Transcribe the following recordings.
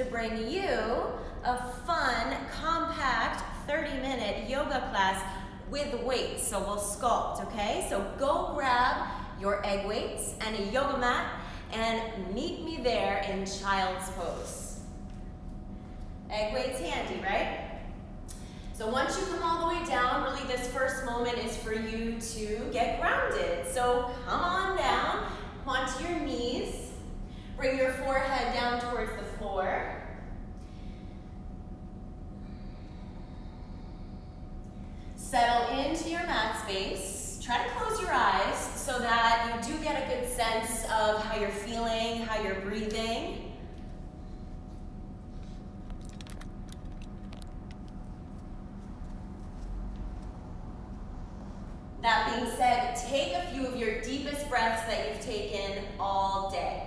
to bring you a fun, compact 30-minute yoga class with weights. So we'll sculpt, okay? So go grab your egg weights and a yoga mat and meet me there in child's pose. Egg weights handy, right? So once you come all the way down, really this first moment is for you to get grounded. So come on down onto your knees. Bring your forehead down towards the floor. Settle into your mat space. Try to close your eyes so that you do get a good sense of how you're feeling, how you're breathing. That being said, take a few of your deepest breaths that you've taken all day.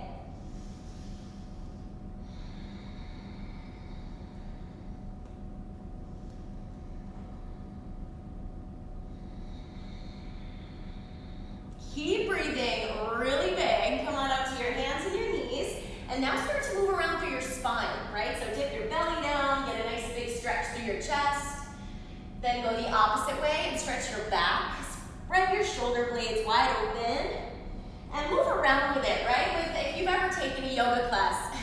Keep breathing really big. Come on up to your hands and your knees. And now start to move around through your spine, right? So dip your belly down, get a nice big stretch through your chest. Then go the opposite way and stretch your back. Spread your shoulder blades wide open and move around with it, right? If you've ever taken a yoga class,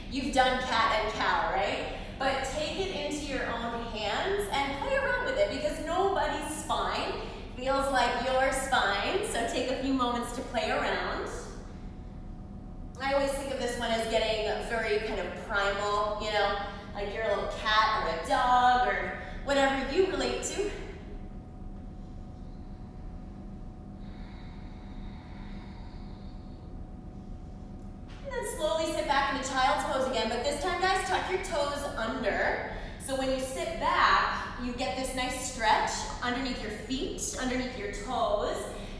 you've done cat and cow, right? But take it into your own hands and play around with it because nobody's spine feels like your spine, so take a few moments to play around. I always think of this one as getting very kind of primal, you know, like you're a little cat or a dog or whatever you relate to. And then slowly sit back into child's pose again, but this time, guys, tuck your toes under. So when you sit back, you get this nice stretch underneath your feet, underneath your toes,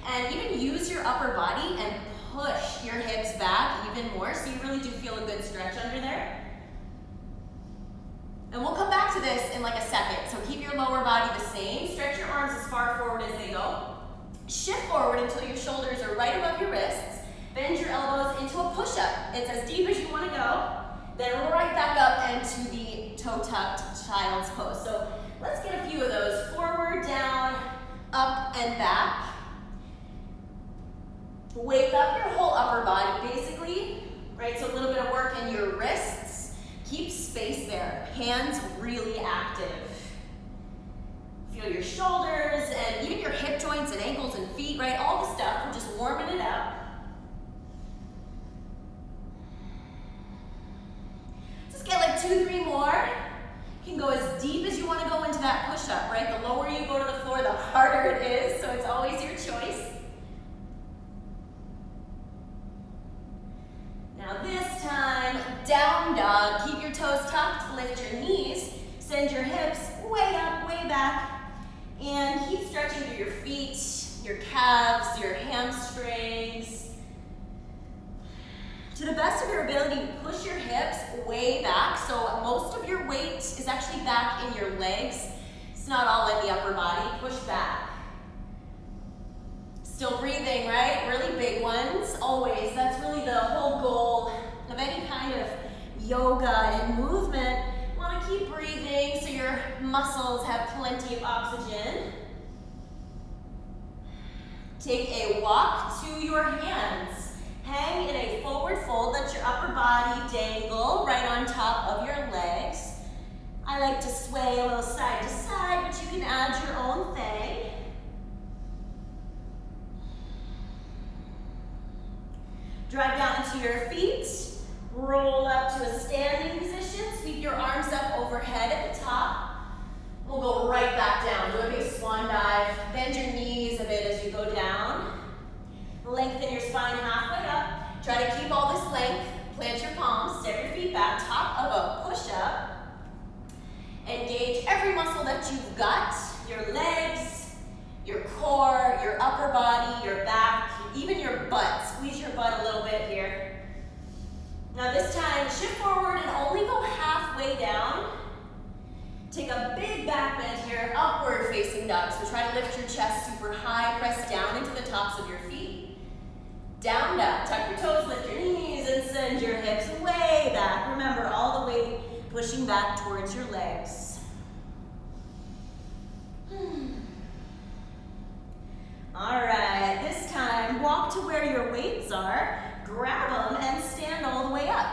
and even use your upper body and push your hips back even more so you really do feel a good stretch under there. And we'll come back to this in like a second, so keep your lower body the same. Stretch your arms as far forward as they go. Shift forward until your shoulders are right above your wrists. Bend your elbows into a push-up. It's as deep as you want to go. Then right back up into the toe-tucked child's pose. So let's get a few of those. Forward, down, up, and back. Wake up your whole upper body, basically, right? So a little bit of work in your wrists. Keep space there. Hands really active. Feel your shoulders and even your hip joints and ankles and feet, right? All the stuff. We're just warming it up. Just get like 2-3 more. You can go as deep as you want to go into that push-up, right? The lower you go to the floor, the harder it is, so it's always your choice. Now this time, down dog. Keep your toes tucked, lift your knees, send your hips way up, way back, and keep stretching through your feet, your calves, your hamstrings. To the best of your ability, push your hips way back, so most of your weight is actually back in your legs. It's not all in the upper body. Push back. Still breathing, right? Really big ones, always. That's really the whole goal of any kind of yoga and movement. You want to keep breathing so your muscles have plenty of oxygen. Take a walk to your hands. Hang in a forward fold, let your upper body dangle right on top of your legs. I like to sway a little side to side, but you can add your own thing. Drive down into your feet, roll up to a standing position, sweep your arms up overhead at the top. We'll go right back down, do a big swan dive, bend your knees a bit as you go down. Lengthen your spine halfway up. Try to keep all this length. Plant your palms, step your feet back, top of a push-up. Engage every muscle that you've got, your legs, your core, your upper body, your back, even your butt. Squeeze your butt a little bit here. Now this time, shift forward and only go halfway down. Take a big back bend here, upward facing dog. So try to lift your chest super high, press down into the tops of your feet. Down dog, tuck your toes, lift your knees, and send your hips way back. Remember, all the weight pushing back towards your legs. All right, this time, walk to where your weights are, grab them, and stand all the way up.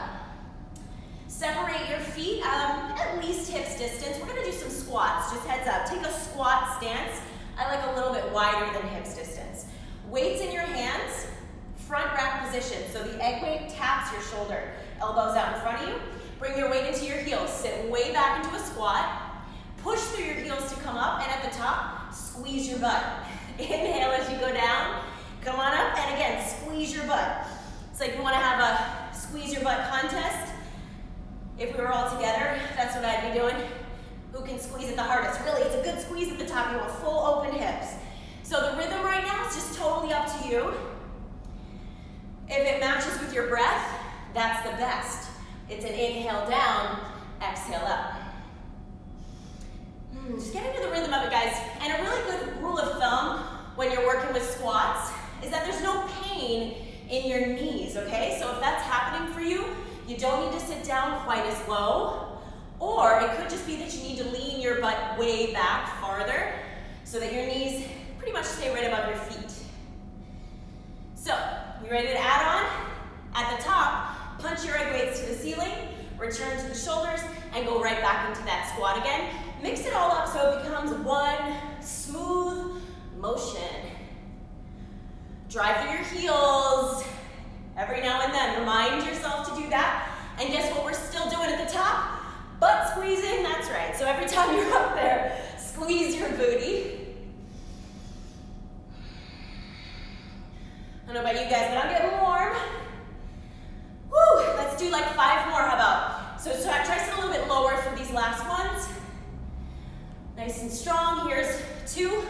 Separate your feet at least hips distance. We're gonna do some squats, just heads up. Take a squat stance. I like a little bit wider than hips distance. Weights in your hands, front rack position. So the egg weight taps your shoulder. Elbows out in front of you. Bring your weight into your heels. Sit way back into a squat. Push through your heels to come up, and at the top, squeeze your butt. Inhale as you go down. Come on up, and again, squeeze your butt. It's like you wanna have a squeeze your butt contest. If we were all together, that's what I'd be doing. Who can squeeze it the hardest? Really, it's a good squeeze at the top. You want full open hips. So the rhythm right now is just totally up to you. If it matches with your breath, that's the best. It's an inhale down, exhale up. Just get into the rhythm of it, guys. And a really good rule of thumb when you're working with squats is that there's no pain in your knees, okay? So if that's happening for you, you don't need to sit down quite as low, or it could just be that you need to lean your butt way back farther so that your knees pretty much stay right above your feet. So, you ready to add on? At the top, punch your egg weights to the ceiling, return to the shoulders, and go right back into that squat again. Mix it all up so it becomes one smooth motion. Drive through your heels. Every now and then, remind yourself to do that. And guess what we're still doing at the top? Butt squeezing, that's right. So every time you're up there, squeeze your booty. I don't know about you guys, but I'm getting warm. Woo, let's do like 5 more, how about? So try to a little bit lower for these last ones. Nice and strong, here's 2.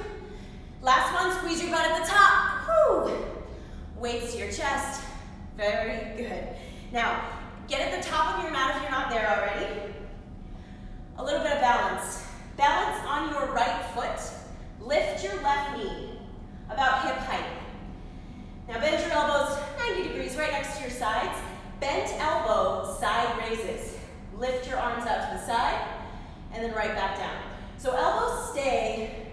Last one, squeeze your butt at the top. Woo. Weights to your chest. Very good. Now, get at the top of your mat if you're not there already. A little bit of balance. Balance on your right foot. Lift your left knee, about hip height. Now bend your elbows 90 degrees right next to your sides. Bent elbow, side raises. Lift your arms out to the side, and then right back down. So elbows stay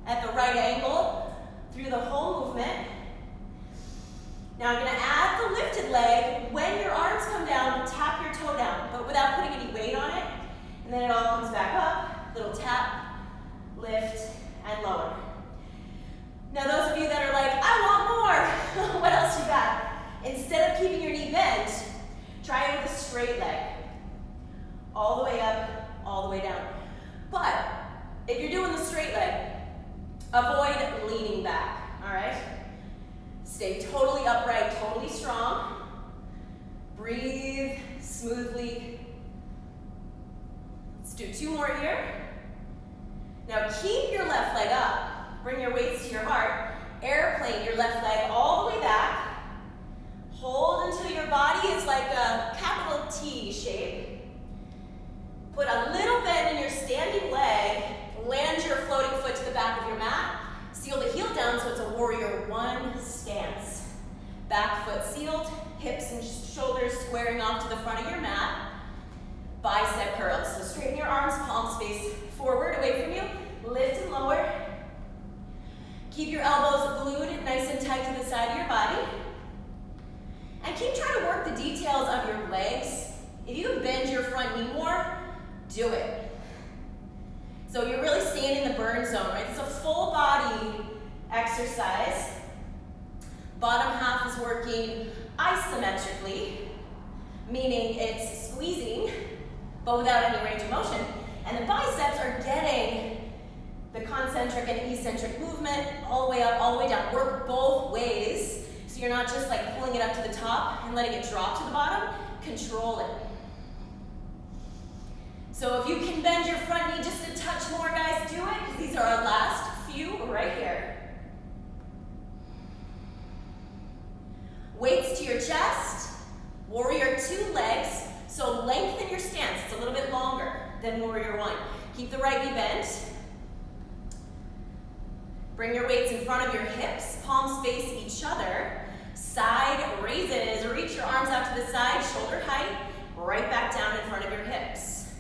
at the right angle through the whole movement. Now I'm gonna add the lifted leg. When your arms come down, tap your toe down, but without putting any weight on it. And then it all comes back up, little tap, lift, and lower. Now those of you that are like, I want more, what else you got? Instead of keeping your knee bent, try it with a straight leg. All the way up, all the way down. But if you're doing the straight leg, avoid leaning back, all right? Stay totally upright, totally strong. Breathe smoothly. Let's do 2 more here. Now keep your left leg up. Bring your weights to your heart. Airplane your left leg all the way back. Hold until your body is like a capital T shape. Put a little bend in your standing leg. Land your floating foot to the back of your mat. Seal the heel down so it's a warrior 1 stance. Back foot sealed, hips and shoulders squaring off to the front of your mat. Bicep curls. So straighten your arms, palms face forward, away from you. Lift and lower. Keep your elbows glued nice and tight to the side of your body. And keep trying to work the details of your legs. If you can bend your front knee more, do it. So you're really staying in the burn zone, right? It's a full body exercise. Bottom half is working isometrically, meaning it's squeezing, but without any range of motion. And the biceps are getting the concentric and eccentric movement all the way up, all the way down. Work both ways, so you're not just like pulling it up to the top and letting it drop to the bottom. Control it. So if you can bend your front knee just a touch more, guys, do it, because these are our last few right here. Weights to your chest, warrior 2 legs, so lengthen your stance. It's a little bit longer than warrior 1. Keep the right knee bent. Bring your weights in front of your hips, palms face each other. Side raises, reach your arms out to the side, shoulder height, right back down in front of your hips.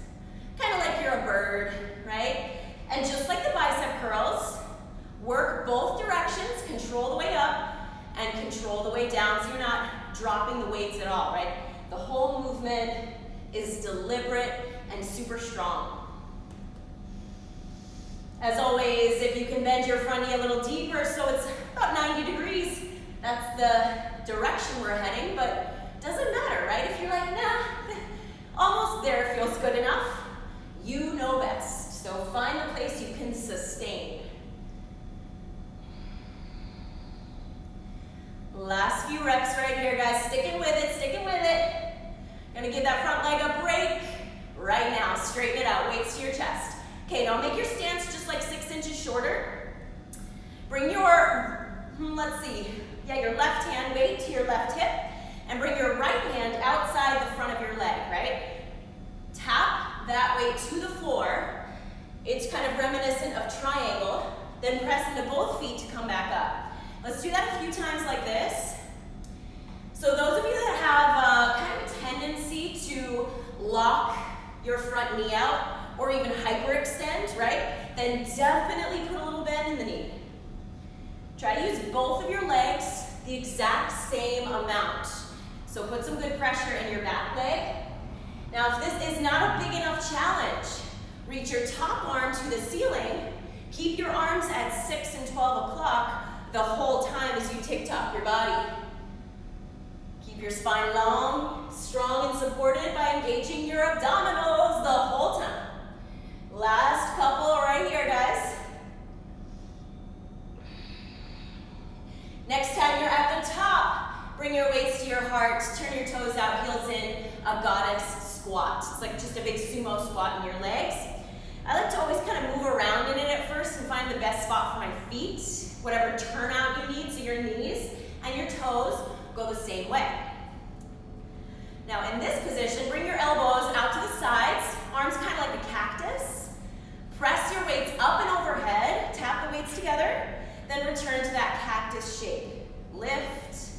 control the way up and control the way down, so you're not dropping the weights at all, right? The whole movement is deliberate and super strong. As always, if you can bend your front knee a little deeper so it's about 90 degrees, that's the direction we're heading, but doesn't matter, right? If you're like, nah, almost there feels good enough, you know best. So find the place you can sustain. Last few reps right here, guys. Sticking with it, sticking with it. Gonna give that front leg a break right now. Straighten it out, weights to your chest. Okay, now make your stance just like 6 inches shorter. Bring your, your left hand weight to your left hip, and bring your right hand outside the front of your leg, right? Tap that weight to the floor. It's kind of reminiscent of triangle. Then press into both feet to come back up. Let's do that a few times like this. So those of you that have kind of a tendency to lock your front knee out or even hyperextend, right? Then definitely put a little bend in the knee. Try to use both of your legs the exact same amount. So put some good pressure in your back leg. Now if this is not a big enough challenge, reach your top arm to the ceiling. Keep your arms at 6 and 12 o'clock the whole time as you tick-tock your body. Keep your spine long, strong, and supported by engaging your abdominals the whole time. Last couple right here, guys. Next time you're at the top, bring your weights to your heart, turn your toes out, heels in, a goddess squat. It's like just a big sumo squat in your legs. I like to always kind of move around in it at first and find the best spot for my feet, whatever turnout you need, so your knees and your toes go the same way. Now in this position, bring your elbows out to the sides, arms kind of like a cactus. Press your weights up and overhead, tap the weights together, then return to that cactus shape. Lift,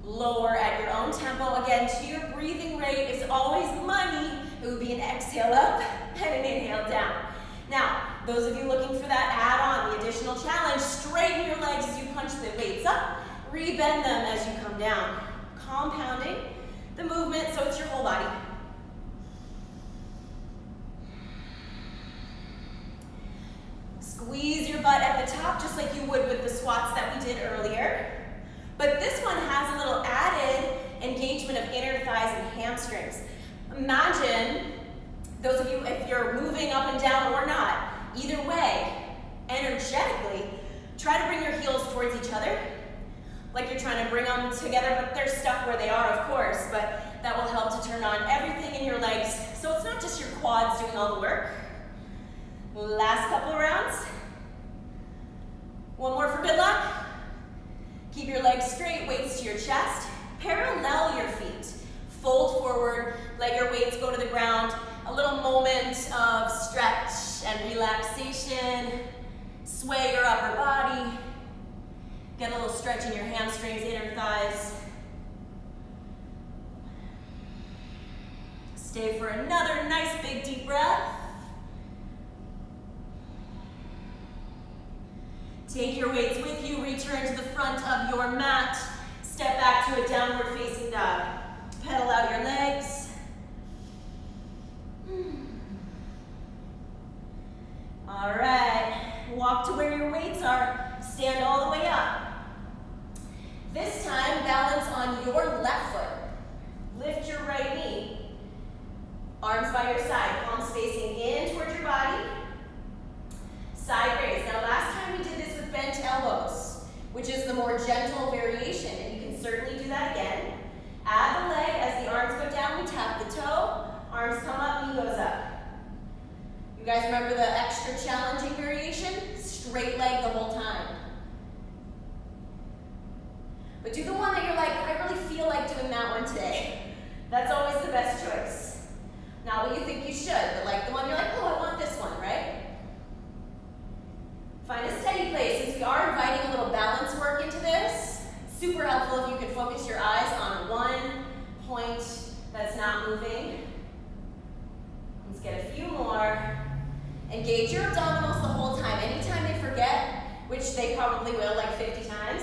lower at your own tempo. Again, to your breathing rate is always money. It would be an exhale up and an inhale down. Now, those of you looking for that add-on, the additional challenge, straighten your legs as you punch the weights up, rebend them as you come down. Compounding the movement so it's your whole body. Squeeze your butt at the top just like you would with the squats that we did earlier. But this one has a little added engagement of inner thighs and hamstrings. Imagine, those of you, if you're moving up and down or not, either way, energetically, try to bring your heels towards each other, like you're trying to bring them together, but they're stuck where they are, of course, but that will help to turn on everything in your legs, so it's not just your quads doing all the work. Last couple of rounds. One more for good luck. Keep your legs straight, weights to your chest. Parallel your feet. Fold forward, let your weights go to the ground. A little moment of stretch and relaxation. Sway your upper body. Get a little stretch in your hamstrings, inner thighs. Stay for another nice big deep breath. Take your weights with you, return to the front of your mat. Step back to a downward facing dog. Pedal out your legs. All right, walk to where your weights are. Stand all the way up. This time, balance on your left foot. Lift your right knee. Arms by your side, palms facing in towards your body. Side raise. Now last time we did this with bent elbows, which is the more gentle variation, and you can certainly do that again. Add the leg, as the arms go down, we tap the toe, arms come up, knee goes up. You guys remember the extra challenging variation? Straight leg the whole time. But do the one that you're like, I really feel like doing that one today. That's always the best choice. Not what you think you should, but like the one you're like, oh, I want this one, right? Find a steady place. Since we are inviting a little balance work into this, it's super helpful if you can focus your eyes on one point that's not moving. Let's get a few more. Engage your abdominals the whole time. Anytime they forget, which they probably will like 50 times,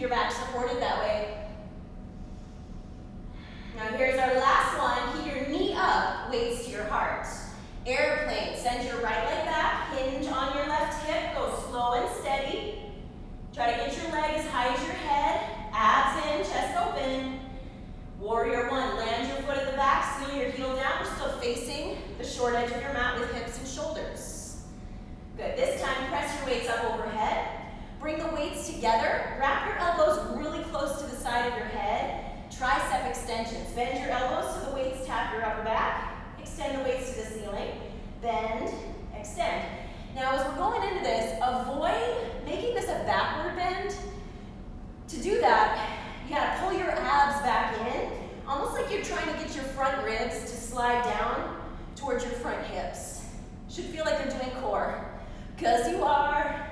your back supported that way. Now here's our last one. Keep your knee up, weights to your heart. Airplane, send your right leg back, hinge on your left hip, go slow and steady. Try to get your leg as high as your head, abs in, chest open. Warrior one, land your foot at the back, seal your heel down. We're still facing the short edge of your mat with hips and shoulders. Good, this time press your weights up overhead. Bring the weights together, wrap your elbows really close to the side of your head. Tricep extensions, bend your elbows so the weights tap your upper back. Extend the weights to the ceiling, bend, extend. Now as we're going into this, avoid making this a backward bend. To do that, you gotta pull your abs back in, almost like you're trying to get your front ribs to slide down towards your front hips. Should feel like you're doing core, because you are.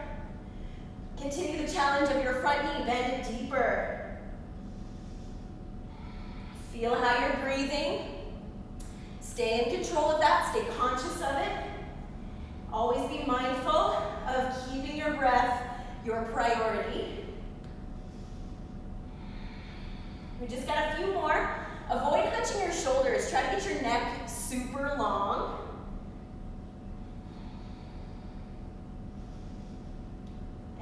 Continue the challenge of your front knee, bend it deeper. Feel how you're breathing. Stay in control of that, stay conscious of it. Always be mindful of keeping your breath your priority. We just got a few more. Avoid hunching your shoulders. Try to get your neck super long.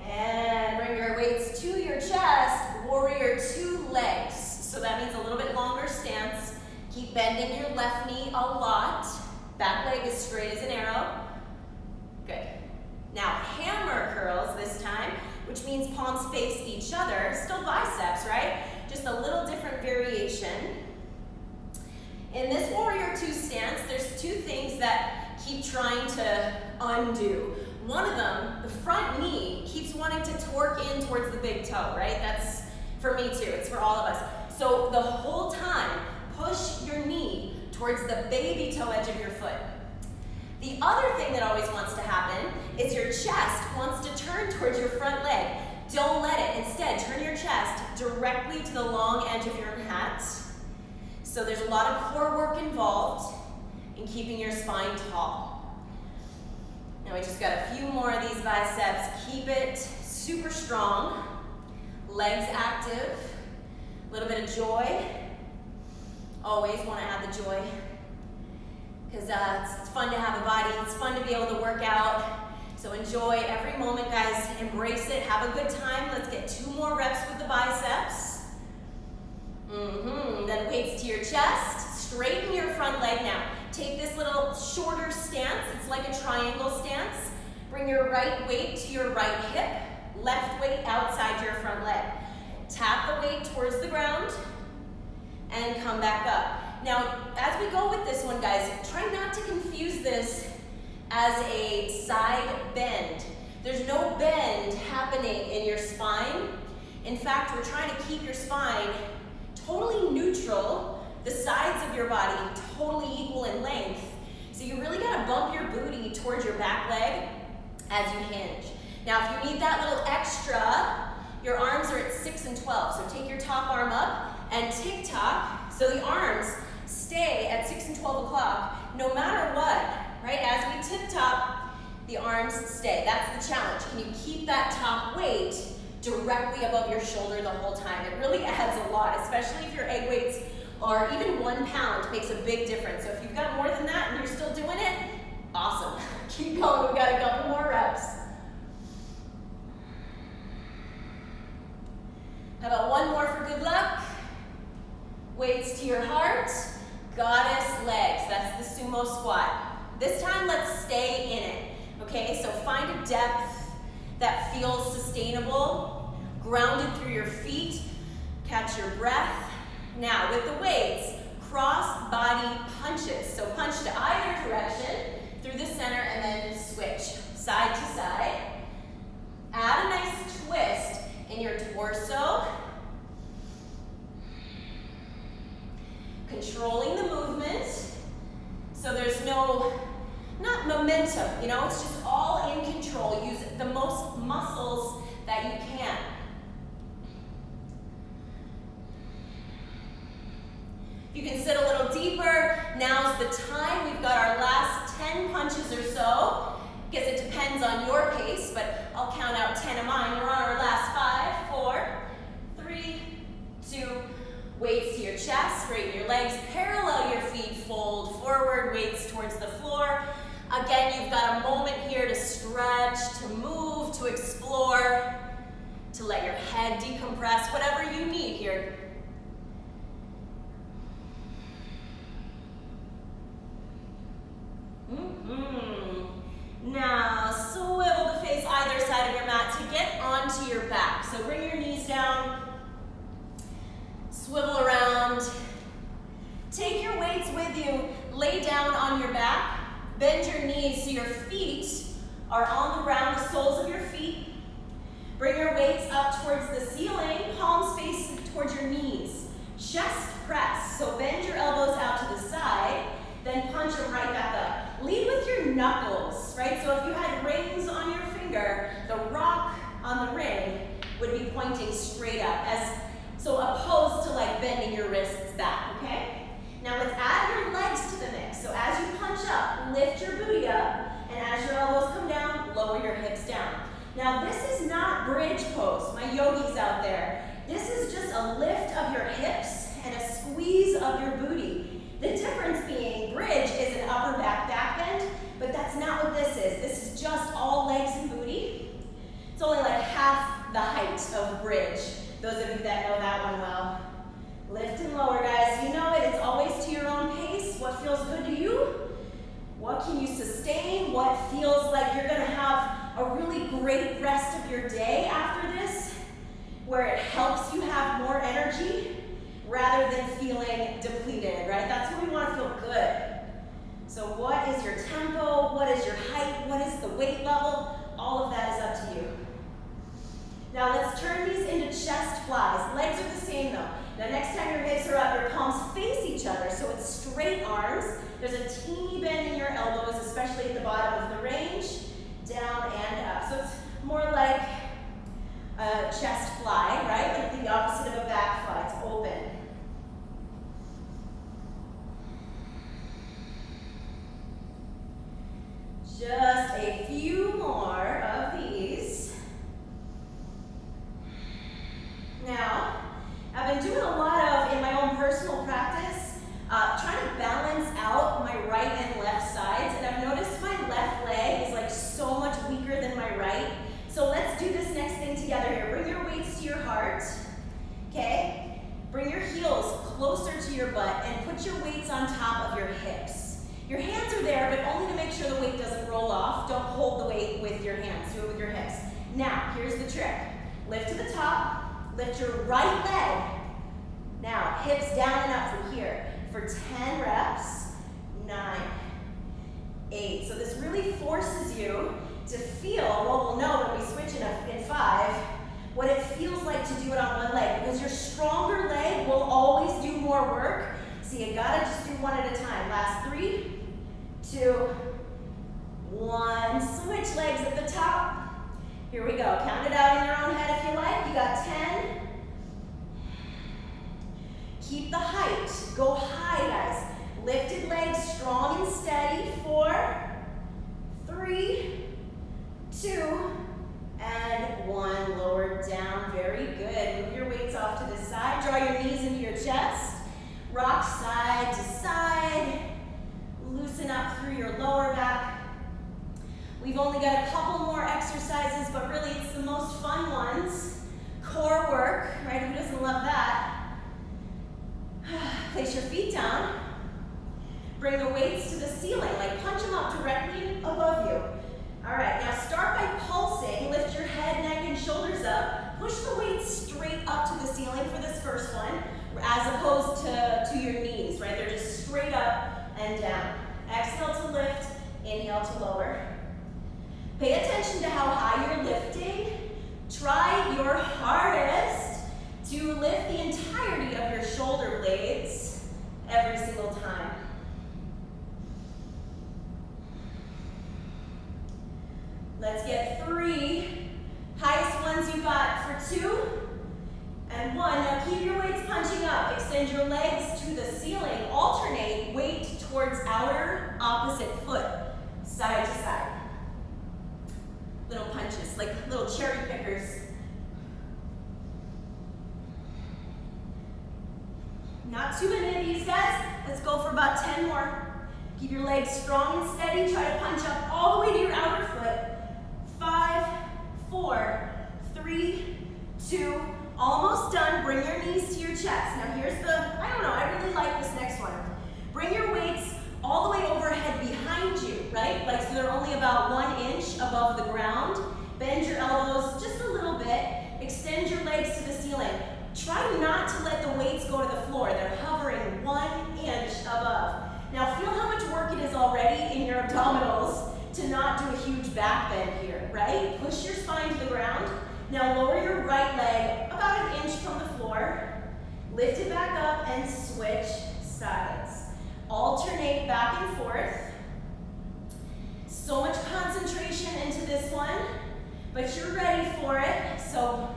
And bring your weights to your chest. Warrior two legs. So that means a little bit longer stance. Keep bending your left knee a lot. Back leg as straight as an arrow. Good. Now hammer curls this time, which means palms face each other. Still biceps, right? Just a little different variation. In this warrior two stance, there's two things that keep trying to undo. One of them, the front knee, keeps wanting to torque in towards the big toe, right? That's for me too, it's for all of us. So the whole time, push your knee towards the baby toe edge of your foot. The other thing that always wants to happen is your chest wants to turn towards your front leg. Don't let it. Instead, turn your chest directly to the long edge of your mat. So there's a lot of core work involved in keeping your spine tall. Now we just got a few more of these biceps. Keep it super strong. Legs active. A little bit of joy. Always want to add the joy. Because it's fun to have a body. It's fun to be able to work out. So enjoy every moment, guys. Embrace it. Have a good time. Let's get 2 more reps with the biceps. Then weights to your chest. Straighten your front leg now. Take this little shorter stance. It's like a triangle stance. Bring your right weight to your right hip. Left weight outside your front leg. Tap the weight towards the ground and come back up. Now, as we go with this one, guys, try not to confuse this as a side bend. There's no bend happening in your spine. In fact, we're trying to keep your spine totally neutral, the sides of your body totally equal in length. So you really gotta bump your booty towards your back leg as you hinge. Now, if you need that little extra, your arms are at 6 and 12. So take your top arm up and tick-tock. So the arms stay at 6 and 12 o'clock no matter what, right? As we tip-top, the arms stay. That's the challenge. Can you keep that top weight directly above your shoulder the whole time? It really adds a lot, especially if your egg weights are even 1 pound, makes a big difference. So if you've got more than that and you're still doing it, awesome. Keep going, we've got a couple more reps. How about one more for good luck? Weights to your heart, goddess legs. That's the sumo squat. This time, let's stay in it, okay? So find a depth that feels sustainable, grounded through your feet, catch your breath. Now, with the weights, cross body punches. So punch to either direction, through the center, and then switch side to side. Add a nice twist in your torso. Controlling the movement. So there's not momentum, you know, it's just all in control. Use the most muscles that you can. You can sit a little deeper. Now's the time. We've got our last 10 punches or so. Guess it depends on your pace, but I'll count out 10 of mine. We're on our last 5, 4, onto your back. So bring your knees down, swivel around. Take your weights with you, lay down on your back, bend your knees so your feet are on the ground, the soles of your feet. Bring your weights up towards the ceiling, palms facing towards your knees. Chest press, so bend your elbows out to the side, then punch them right back up. Lead with your knuckles, right? So if you had rings on your finger, the rock on the ring would be pointing straight up, so opposed to like bending your wrists back, okay? Now let's add your legs to the mix. So as you punch up, lift your booty up, and as your elbows come down, lower your hips down. Now this is not bridge pose, my yogis out there. This is just a lift of your hips and a squeeze of your booty. The difference being bridge is an upper back bend, but that's not what this is. This is just all legs and booty. It's only like half the height of bridge. Those of you that know that one well. Lift and lower, guys. You know it. It's always to your own pace. What feels good to you? What can you sustain? What feels like you're going to have a really great rest of your day after this, where it helps you have more energy rather than feeling depleted, right? That's when we want to feel good. So what is your tempo? What is your height? What is the weight level? All of that is up to you. Now let's turn these into chest flies. Legs are the same though. Now next time your hips are up, your palms face each other, so it's straight arms. There's a teeny bend in your elbows, especially at the bottom of the range, down and up. So it's more like a chest fly, right? Like the opposite of a back fly, it's open. Just a few more of these. Now, I've been doing a lot of, in my own personal practice, trying to balance out my right and left sides, and I've noticed my left leg is like so much weaker than my right. So let's do this next thing together here. Bring your weights to your heart, okay? Bring your heels closer to your butt and put your weights on top of your hips. Your hands are there, but only to make sure the weight doesn't roll off. Don't hold the weight with your hands, do it with your hips. Now, here's the trick. Lift to the top, lift your right leg. Now, hips down and up from here for 10 reps, 9, 8. So this really forces you to feel, well, we'll know when we switch in 5, what it feels like to do it on one leg, because your stronger leg will always do more work. So you gotta just do one at a time. Last 3, 2, 1. Switch legs at the top. Here we go. Count it out in your own head if you like. You got 10. Keep the height. Go high, guys. Lifted legs, strong and steady. 4, 3, 2, and 1. Lower down. Very good. Move your weights off to the side. Draw your knees into your chest. Rock side to side. Loosen up through your lower back. We've only got a couple more exercises, but really it's the most fun ones. Core work, right? Who doesn't love that? Place your feet down. Bring the weights to the ceiling, like punch them up directly above you. All right, now start by pulsing. Lift your head, neck, and shoulders up. Push the weights straight up to the ceiling for this first one, as opposed to your knees, right? They're just straight up and down. Exhale to lift, inhale to lower. Pay attention to how high you're lifting. Try your hardest to lift the entirety of your shoulder blades every single time. Let's get 3. Highest ones you got for 2 and 1. Now keep your weights punching up. Extend your legs to the ceiling. Alternate weight towards outer opposite foot, side to side. Little punches, like little cherry pickers. Not too many of these, guys. Let's go for about 10 more. Keep your legs strong and steady. Try to punch up all the way to your outer foot. 5, 4, 3, 2, almost done. Bring your knees to your chest. Now here's the, I don't know, I really like this next one. Bring your weights all the way overhead behind you, right? Like, so they're only about 1 inch above the ground. Bend your elbows just a little bit. right leg about an inch from the floor. Lift it back up and switch sides. Alternate back and forth. So much concentration into this one, but you're ready for it, so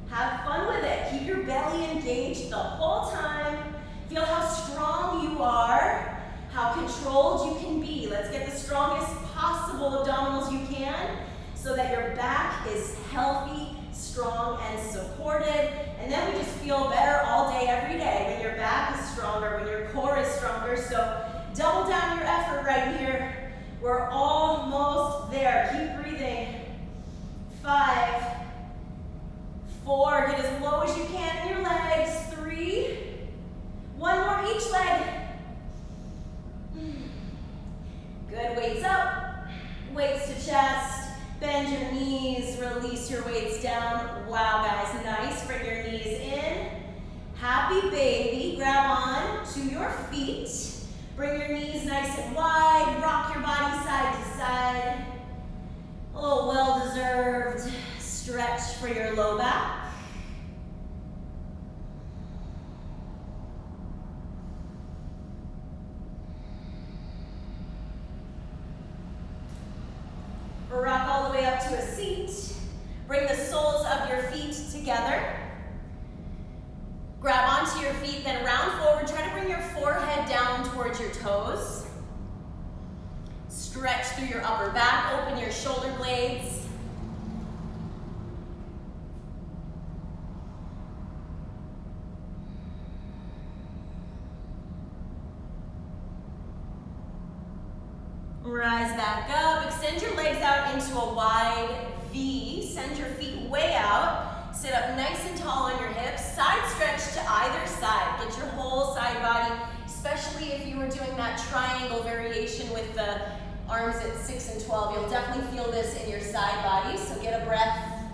have fun with it. Keep your belly engaged the whole time. Feel how strong you are, how controlled you can be. Let's get the strongest possible abdominals you can so that your back is healthy, strong, and supported. And then we just feel better all day, every day, when your back is stronger, when your core is stronger. So double down your effort right here. We're almost there. Keep breathing. 5, 4, get as low as you can in your legs. 3, 1 more each leg. Good, weights up, weights to chest, bend your knees, release your weights down. Wow, guys, nice. Bring your knees in. Happy baby, grab on to your feet. Bring your knees nice and wide, rock your body side to side. A little well-deserved stretch for your low back. Rock all the way up to a seat. Bring the soles of your feet together. Grab onto your feet, then round forward. Try to bring your forehead down towards your toes. Stretch through your upper back. Open your shoulder blades. Rise back up. Extend your legs out into a wide V. Send your feet way out. Sit up nice and tall on your hips. Side stretch to either side. Get your whole side body, especially if you were doing that triangle variation with the arms at 6 and 12. You'll definitely feel this in your side body, so get a breath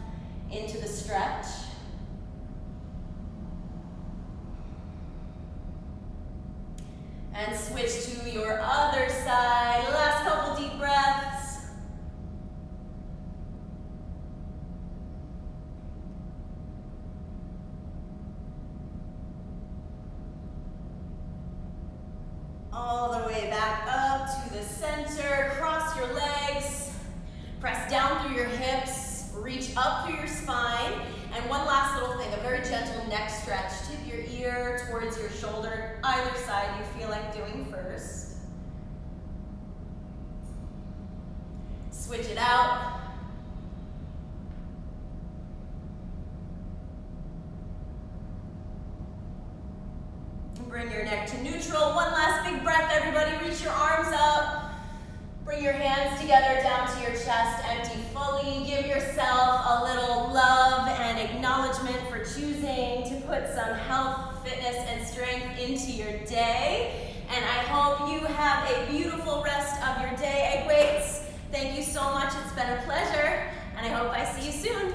into the stretch. And switch to your other side. Last couple deep breaths. All the way back up to the center. Cross your legs. Press down through your hips. Reach up through your spine. And one last little thing, a very gentle neck stretch. Tip your ear towards your shoulder, either side you feel like doing first. Switch it out. Bring your neck to neutral. One last big breath, everybody. Reach your arms up. Bring your hands together down to your chest. Empty fully. Give yourself a little love and acknowledgement for choosing to put some health, fitness, and strength into your day. And I hope you have a beautiful rest of your day, Egg Weights. Thank you so much. It's been a pleasure. And I hope I see you soon.